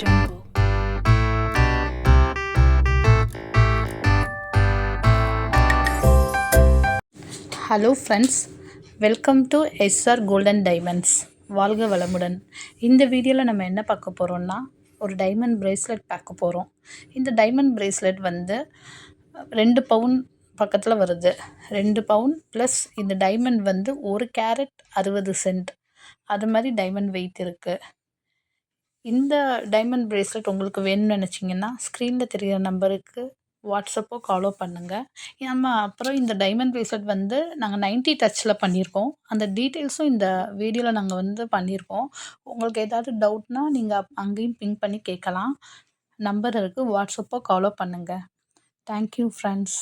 Jungle. Hello friends, welcome to SR golden diamonds. வாழ்க வளமுடன். இந்த வீடியோவில் நம்ம என்ன பார்க்க போகிறோம்னா, ஒரு டைமண்ட் பிரேஸ்லெட் பார்க்க போகிறோம். இந்த டைமண்ட் பிரேஸ்லெட் வந்து 2 பவுன் பக்கத்தில் வருது. 2 பவுன் ப்ளஸ் இந்த டைமண்ட் வந்து 1 கேரட் 60 சென்ட். அது மாதிரி டைமண்ட் வெயிட் இருக்குது. இந்த டைமண்ட் பிரேஸ்லெட் உங்களுக்கு வேணும்னு நினச்சிங்கன்னா ஸ்க்ரீனில் தெரிகிற நம்பருக்கு வாட்ஸ்அப்போ காலோ பண்ணுங்கள். அப்புறம் இந்த டைமண்ட் பிரேஸ்லெட் வந்து நாங்கள் 90 டச்சில் பண்ணியிருக்கோம். அந்த டீட்டெயில்ஸும் இந்த வீடியோவில் நாங்கள் வந்து பண்ணியிருக்கோம். உங்களுக்கு ஏதாவது டவுட்னால் நீங்கள் அங்கேயும் பிங் பண்ணி கேட்கலாம். நம்பர் இருக்குது, வாட்ஸ்அப்போ காலோ பண்ணுங்கள். Thank you friends.